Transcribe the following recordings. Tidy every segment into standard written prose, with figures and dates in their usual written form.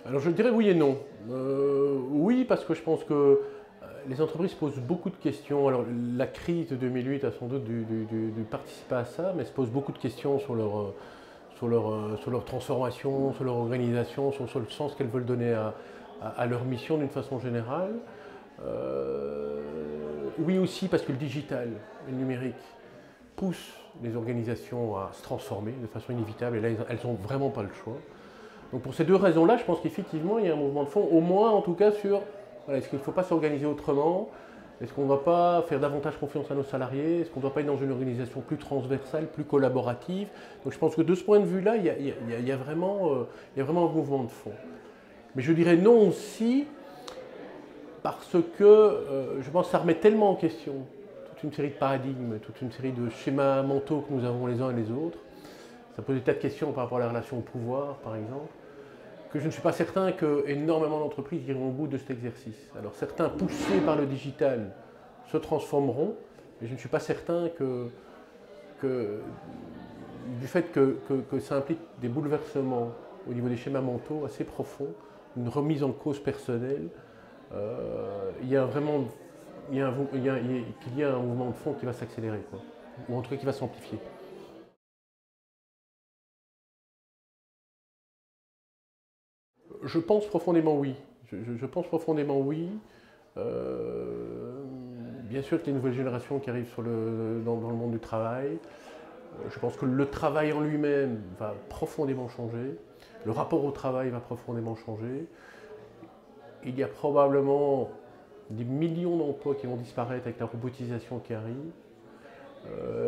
Alors je dirais oui et non. Oui, parce que je pense que les entreprises posent beaucoup de questions. Alors la crise de 2008 a sans doute dû participer à ça, mais se posent beaucoup de questions sur leur transformation, sur leur organisation, sur le sens qu'elles veulent donner à leur mission d'une façon générale. Oui aussi parce que le digital, le numérique, pousse les organisations à se transformer de façon inévitable et là elles n'ont vraiment pas le choix. Donc pour ces deux raisons-là, je pense qu'effectivement il y a un mouvement de fond, au moins en tout cas sur voilà, est-ce qu'il ne faut pas s'organiser autrement? Est-ce qu'on ne doit pas faire davantage confiance à nos salariés? Est-ce qu'on ne doit pas être dans une organisation plus transversale, plus collaborative? Donc je pense que de ce point de vue-là, il y a vraiment un mouvement de fond. Mais je dirais non aussi parce que je pense que ça remet tellement en question toute une série de paradigmes, toute une série de schémas mentaux que nous avons les uns et les autres. Ça pose des tas de questions par rapport à la relation au pouvoir, par exemple, que je ne suis pas certain que énormément d'entreprises iront au bout de cet exercice. Alors certains, poussés par le digital, se transformeront, mais je ne suis pas certain que du fait que ça implique des bouleversements au niveau des schémas mentaux assez profonds, une remise en cause personnelle, il y a vraiment qu'il y a un mouvement de fond qui va s'accélérer, ou en tout cas qui va s'amplifier. Je pense profondément oui. Je pense profondément oui. Bien sûr que les nouvelles générations qui arrivent dans le monde du travail, je pense que le travail en lui-même va profondément changer. Le rapport au travail va profondément changer. Il y a probablement des millions d'emplois qui vont disparaître avec la robotisation qui arrive.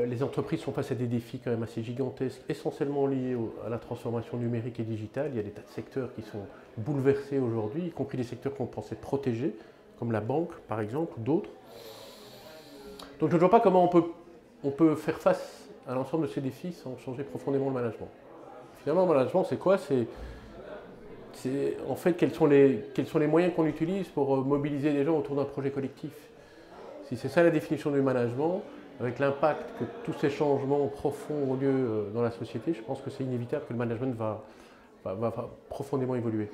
Les entreprises sont face à des défis quand même assez gigantesques, essentiellement liés à la transformation numérique et digitale. Il y a des tas de secteurs qui sont bouleversés aujourd'hui, y compris des secteurs qu'on pensait protégés, comme la banque par exemple, ou d'autres. Donc je ne vois pas comment on peut faire face à l'ensemble de ces défis sans changer profondément le management. Finalement, le management, c'est quoi? C'est en fait quels sont les moyens qu'on utilise pour mobiliser les gens autour d'un projet collectif. Si c'est ça la définition du management, avec l'impact que tous ces changements profonds ont lieu dans la société, je pense que c'est inévitable que le management va profondément évoluer.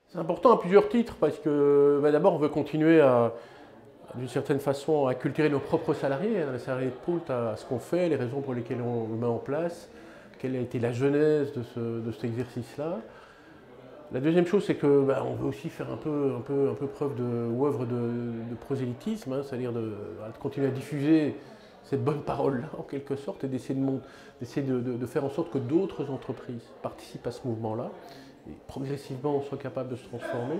C'est important à plusieurs titres parce que d'abord on veut continuer d'une certaine façon à cultiver nos propres salariés, les salariés de Poult, à ce qu'on fait, les raisons pour lesquelles on le met en place, quelle a été la genèse de cet exercice-là. La deuxième chose, c'est qu'on veut aussi faire un peu preuve ou œuvre de prosélytisme, hein, c'est-à-dire de continuer à diffuser cette bonne parole-là, en quelque sorte, et d'essayer de faire en sorte que d'autres entreprises participent à ce mouvement-là, et progressivement on soit capable de se transformer.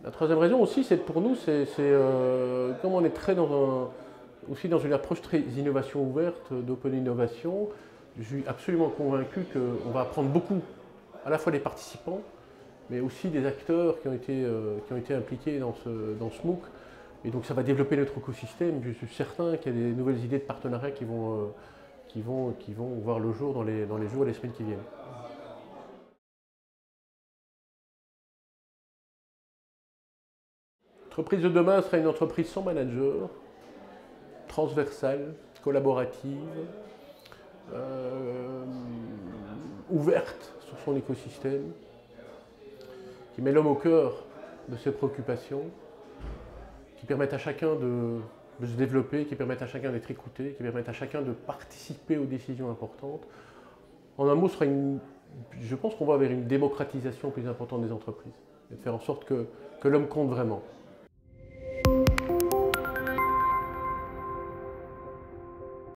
La troisième raison aussi, c'est pour nous, comme on est aussi dans une approche très innovation ouverte, d'open innovation, je suis absolument convaincu qu'on va apprendre beaucoup, à la fois des participants, mais aussi des acteurs qui ont été impliqués dans ce MOOC. Et donc ça va développer notre écosystème. Je suis certain qu'il y a des nouvelles idées de partenariat qui vont voir le jour dans les jours et les semaines qui viennent. L'entreprise de demain sera une entreprise sans manager, transversale, collaborative, ouverte sur son écosystème, qui met l'homme au cœur de ses préoccupations, qui permettent à chacun de se développer, qui permettent à chacun d'être écouté, qui permettent à chacun de participer aux décisions importantes. En un mot, je pense qu'on va vers une démocratisation plus importante des entreprises, et de faire en sorte que l'homme compte vraiment.